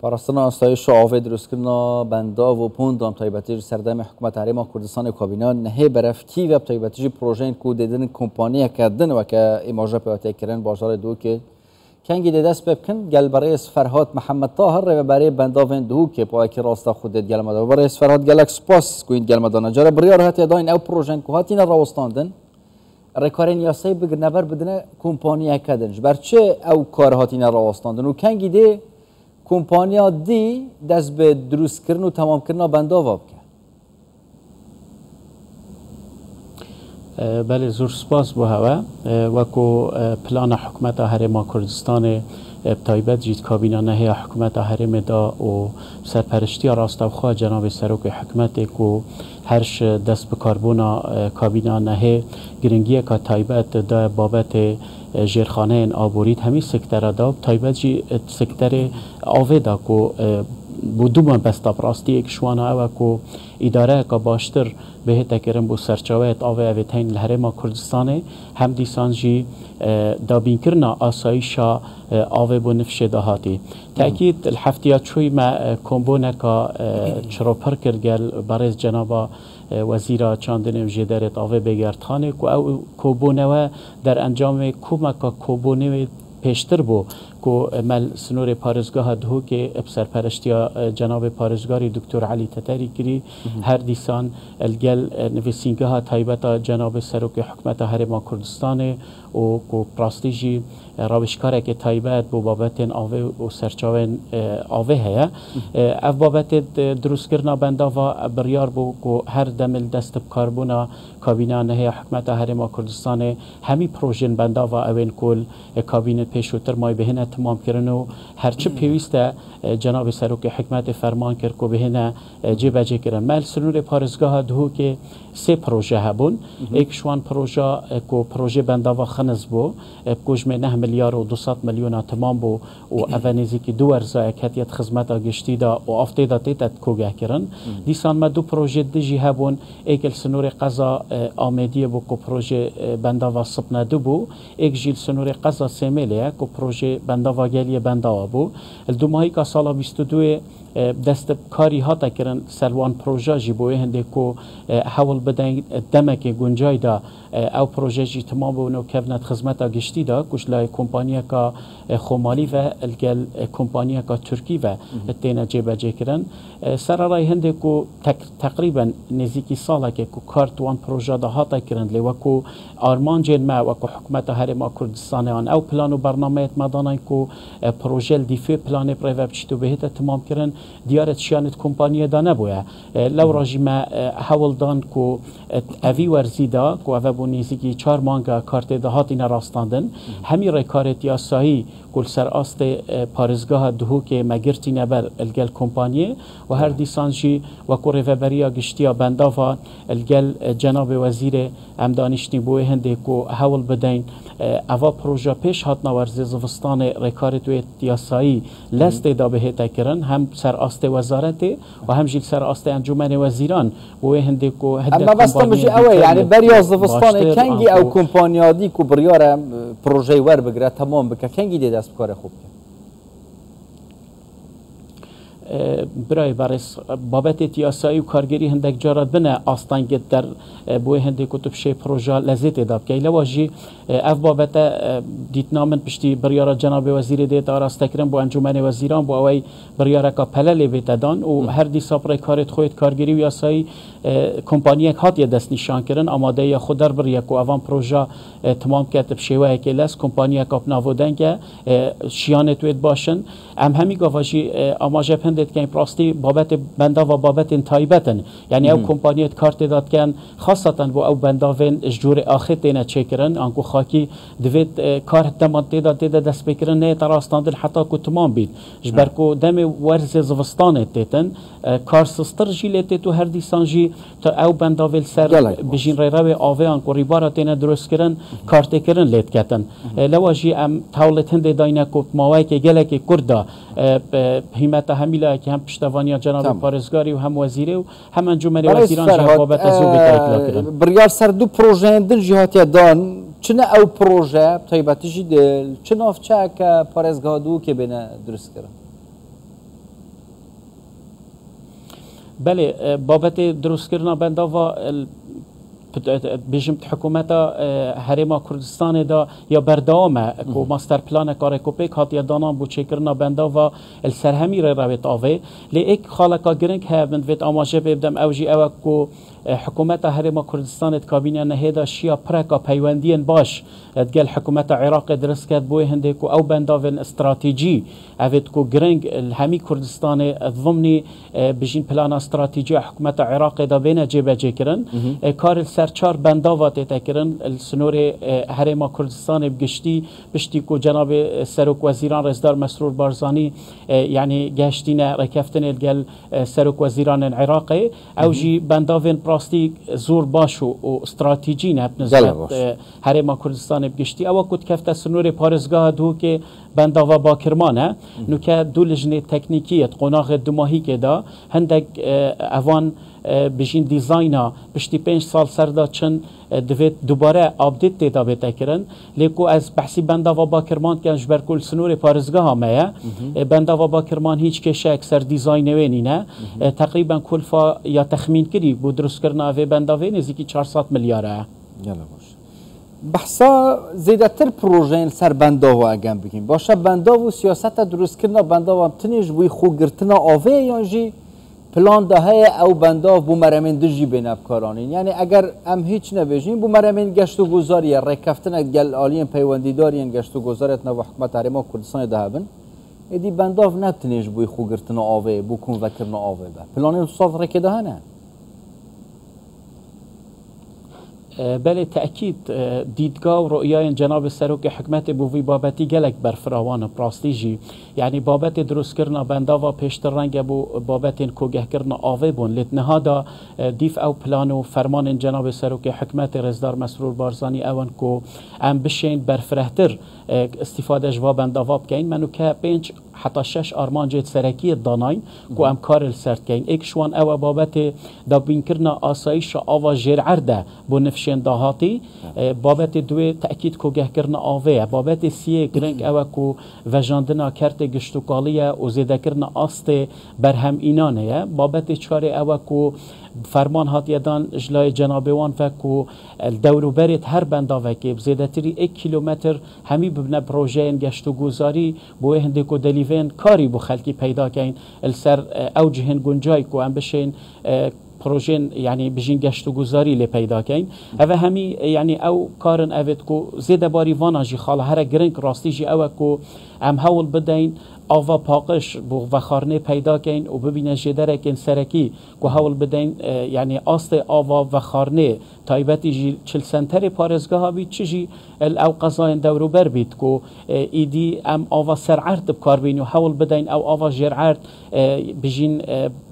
پاراستنا استایش آوه دروست کردن بندا و پوندام تایباتی سردم حکومت حریم کردستان کابینا نه برفتی و تایباتی پروژه کو دیدن کمپانی کردن و که ایماجا پیاده کردن بازار دو که کنگی دست بکن گل برای فرهاد محمد طاهر و برای بندا وندو که پای که راستا خودت گل مدار برای فرهاد گلک سپاس کوین گل مدار نجار بریار هات داین او پروژه کو هاتی نراوستاندن رکارن یاسای بگر نبر بدن کمپانی کردنش برچه او کار هاتی نراوستاندن و کنگی دی کمپانیا دی دست به دروست کردن و تمام کردن بندا واب کرد. بله زور سپاس بو هوا وکو پلان حکومت حریم کردستان تایبت جیت کابینا نهی حکومت حریم دا و سرپرشتی راستوخواه جناب سروک حکومت کو هرش دست به کاربونا کابینا نهی گرنگیه که تایبت دا بابت جرخانه آبورید همین سکتر دا تایبت جی سکتر آوه دا کو بودومان بستا براستی یک شوانا او کو اداره که باشتر به تکرم بو سرچاوت آوه اویتین الحرم کردستانه هم دیسان جی دابین کرنا آسایشا آوه بو نفش دهاتی تأکید الحفتیات شوی ما کمبونه که چروپر کرگل برز جنابا وزیر چاندن و جدارت آوه بگردخانه که او کوبونه در انجام کومکا کوبونه پیشتر بو کو مل سنور پارزگاه دهو که سرپرشتی جناب پارزگاری دکتر علی تتری کری هر دیسان الگل نویسینگاه تایبتا جناب سروک حکومت حریم کردستان و کو پراستیجی روشکاره که تایبت بو بابت آوه و سرچاوین آوه هیا اف بابت دروست کرنا بندا و بریار بو کو هر دمل دست بکاربونا کابینه نهی حکومت حریم کردستان همی پروژن بندا و اوین کل کابینه پیشوتر مای بهنه تمام کردن و هرچه پیوسته جناب سروک حکمت فرمان کرد که بهنه جبجه کردن مال سنور پارزگاه دهو که 3 پروژه هبون یک شوان پروژه که پروژه بندا و خنز بو بکوش 9 میلیارد و 200 میلیون تمام بو و اونیزی که 2 ارزای کتیت خدمت گشتی دا و افته دا تیت کوگه کردن دیسان ما 2 پروژه دیجی هبون یک سنور قضا آمدی بو که پروژه بندا و صبنا دو بو یک جیل سنور قضا سیمیلیه که پروژه بندا و گلی بندا بو دو ماهی که سال 22 دست کاری ها تکرن سروان پروژه جی بوی هنده کو حول بدن دمک گنجای دا او پروژه جی تمام بونو کفنت خدمت گشتی دا کش لای کمپانیا کا خومالی و الگل کمپانیا کا ترکی و تینا جیبه جی کرن سر رای هنده کو تقریبا نزیکی ساله که کو کارتوان پروژه دا ها تکرن لی وکو آرمان جین ما وکو حکومت حریم کردستان آن او پلان و برنامه مدانن کو پروژه دیفه پلان پریوه بچتو بهت تمام کرن دیارت شیانت کمپانی دا نبویه لو راجی ما حول دان کو اوی ورزی دا کو اوه بونیزی که 4 مانگا کارت دا هاتی نراستاندن همی رکارت یاسایی کل سر آست پارزگاه دهو که مگرتی نبر الگل کمپانی و هر دیسان جی و کو ریوبریا گشتیا بندا و الگل جناب وزیر امدانشتی بوی هنده کو حول بدین اوا پروژه پیش هات نورزی زوستان رکارت و یاسایی لست دا به تکرن هم سر آست وزارت و هم جیل سر آست انجمن وزیران بوی هنده کو اما بس تمشي اوه يعني بريا زوستان کنگی او کمپانیا دی کو بریار پروژه ور بگره تمام بکه کنگی دی دست کار خوب برای برس بابت تیاسایی و کارگری هندک جارات بنه آستانگت در بوی هندک کتب شی پروژه لذت داد که لواجی اف بابت دیتنامن پشتی بریار جناب وزیر دیت آراست کرن با انجمن وزیران با اوی بریار کا پلل بیت دان و هر دی سابر کارت خویت کارگری و یاسایی کمپانی هات دست نشان کردن آماده یا خود در بر یک اوان پروژه تمام کتب شیوه که لس کمپانی کاپ ناودنگ شیانت وید باشن ام همی گواجی آماجه پندت که پراستی بابت بندا و بابت تایبتن یعنی او کمپانی کارت داد کن خاصتا و او بندا وین جور آخر نه چکرن آنکو خاکی دوید کار تمام داد دست بکرن نه تراستاندن حتی کو تمام بید جبر کو دم ورز زوستان تتن کار سستر جیلت تو هر دیسانجی تا او بندا ویل سر بجین روی آویان کو ریبارات نه درست کردن کارت کردن لیت کردن لواجی ام تولت هند داینه کو ماوی که گله که کردا همت همیلا که هم پشتوانی جناب پارزگاری و هم وزیره و هم انجمن وزیران جوابت از او بیتایت کردن بریار سر دو پروژه دل جهاتی دان چنه او پروژه طیبتیجی دل چنه افچه که پارزگاه دو که بینه درست کردن بله بابت دروست کردن بنداوا بجمت حکومت هرما کردستان دا یا بردامه کو ماستر پلان کار کوپیک هاتیا دانان بو چکرنا بندا و السرهمی رویت آوه لی ایک خالقا گرنگ ها من ویت آماجه ببدم اوجی او کو حکومت هرما کردستان کابینه نهیدا شیا پرکا پیوندین باش تقال حکومت عراق درس کرد بوی هنده کو او بنداون استراتیجی اوید کو گرنگ الهمی کردستان ضمنی بجین پلان استراتیجی حکومت عراق دا بین جبه جکرن کار سرچار بنداوات تکرن السنور هرما کردستان بگشتی بشتی کو جناب سروک وزیران رزدار مسرور بارزانی یعنی گشتین رکفتن الگل سروک وزیران العراق اوجی بنداون پراستی زور باش و استراتیجی نه بنسبت هرما کردستان بگشتی او کد کفت سنور پارزگاه دو که بنداوا باکرمانه نو که دو لجنه تکنیکیت قناغ دماهی که دا هندک اوان بجین دیزاینا پشتی 5 سال سردا چن دوید دوباره آپدیت دیتا بیتا کرن لیکو از بحثی بنداوا باکرمان که جبر کل سنور پارزگاه همه بنداوا باکرمان هیچ کشه اکثر دیزاینوینی نه تقریبا کلفا یا تخمین کری بود درست کرنا اوی بنداوی نزدیکی 400 میلیاره. یلا باش بحثا زیادتر پروژه سر بنداوا اگم بگیم باشه بنداوا سیاست درست کردن بنداوا تنیش بوی خوب گرتنا آوه یا جی پلان دهه او بنداو بو مرمین دجی بینبکارانین یعنی اگر ام هیچ نبیجیم بو مرمین گشت و گذاری رکفتن گل آلین پیوندیدارین گشت و گذارت نو حکومت هرما کردستان دهبن ایدی بنداو نتنیش بوی خوب گرتنا آوه بو کن وکرنا آوه با پلانین صاد رکه ده نه بله تأکید دیدگاه و رؤیای جناب سروک حکمت بوی بابتی گلک برفراوان پراستیجی یعنی بابت درست کردن بندا و پیشتر رنگ بو بابت کوگه کردن آوه بون لیت نهادا دیف او پلان و فرمان جناب سروک حکمت رزدار مسرور بارزانی اون کو ام بشین برفرهتر استفاده جوا بندا و بکین منو که 5 حتی 6 آرمان جد سرکی داناین کو ام کار السرد کین ایک شوان او بابت دا بین کردن آسایش آوا جر عرده بو نفشین دهاتی بابت دوی تأکید کوگه کردن آوه بابت سیه گرنگ او کو وجاندنا کرت گشتوکالیه و زیده کردن آست برهم اینانه بابت چاره او کو فرمان هاتیه دان اجلای جنابوان فکو دورو برید هر بندا وکی بزیده تری 1 کیلومتر همی ببنه پروژه گشت و گذاری بوی هنده کو دلیوین کاری بو خلکی پیدا کن السر او جهن گنجای کو هم بشین پروژه یعنی بجین گشت و گذاری لی پیدا کن اوه همی یعنی او کارن اوید کو زیده باری وانا جی خاله هر گرنگ راستی جی او کو هم هول بدین آوا پاقش بو وخارنه پیدا کن و ببینه جدره کن سرکی که حول بدین یعنی آست آوا وخارنه تایبتی جی 40 سنتر پارزگاه ها بید چجی او قضاین دورو بر بید که ایدی ام آوا سرعرد بکار بین و حول بدین او آوا جرعرد بجین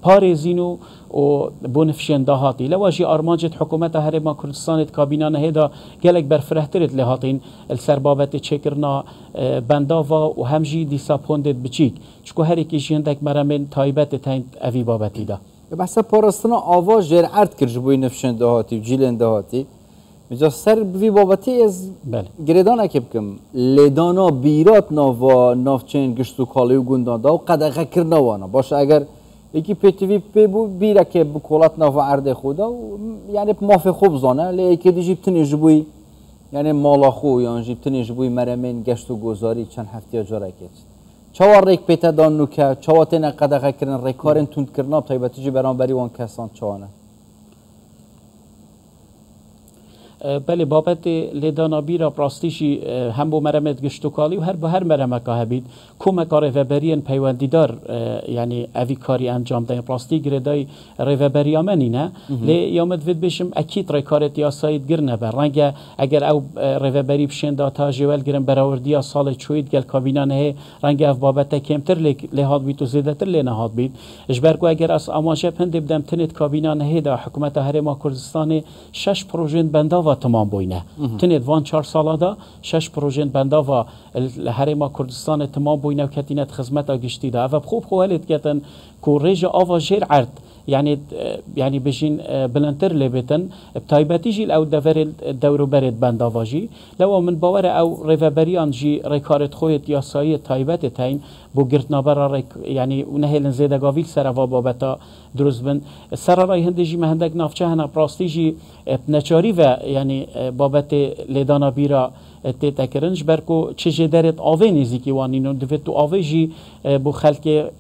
پارزینو و بونفشین دهاتی لواجی آرمانجت حکومت هرما کردستان کابینان هدا گلک برفرهترت لهاتین السربابت چکرنا بنداوا و همجی دیساپوندت بچیک چکو هر کی جندک مرمن تایبت تاین اوی بابتی دا بحث پارستنا آوا جرعرد کرد بوی نفشین دهاتی و جیلن دهاتی میجا سر بوی بابتی از گردان اکب کم لیدانا بیرات ناوا نافچین گشتو کالی و گندان دا و قدقه کرنا وانا باشه اگر یکی پتوی پی بو بیره که بکولات ناوا عرده خودا یعنی مافی خوب زانه لی یکی دی جیبتنی جبوی یعنی مالا خو یا جیبتنی جبوی مرمین گشت و گذاری چند هفته جاره کت چوار ریک پیتا دان نوکه چواتین قدقه کرن ریکارن توند کرنا طیبتی جی بران بری وان کسان چوانه بله بابت لیدانا بیرا پراستیشی هم بو مرمت گشتوکالی و هر مرمت که هبید کمک ریوبرین پیوندیدار یعنی اوی کاری انجام دهیم پراستی گردای ریوبری آمنی نه لی یامد وید بشم اکید ریکارت یا ساید گر نبر رنگ اگر او ریوبری بشین داتا جوال گرن براوردی سال چوید گل کابینانه رنگ او بابت کمتر لحاد بید و زیدتر لنهاد بید اجبرگو اگر از آماجه پنده بدم تنید کابینانه دا حکومت هرما کردستان 6 پروژه بندا و تمام بوینه تنید وان 4 ساله دا 6 پروژه بندا و هرما کردستان تمام بوینه و کتینت خدمت گشتی دا و خوب خوالت کتن کو ریج آوا جیر عرض يعني بجين بلنتر لبتن بتايبتي جيل او دورو برد بندا واجي لو من باور او ريفابريان جي ريكارت خويت ياساي تايبت تاين بو گرتنابر يعني ونهلن زيدا گاويل سروا بابتا دروز بن سراراي هندجي مهندك نافچه هنا براستيجي نچاري و يعني بابت لدانا بيرا تتكرنج بركو چه درت آوه نزیکی وانینو دوید تو آوه جی بو خلق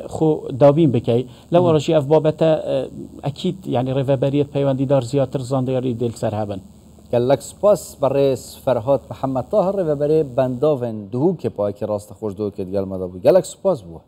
خو دابین بکی لو رجی اف بابتا اكيد يعني ريفابريت پیوندی دار زیاتر زاندیاری دل سر هبن گلک سپاس برای فرهاد محمد طاهر ريفابري بنداون دهو که پای که راست خوش دو که گل مدا بو گلک سپاس بو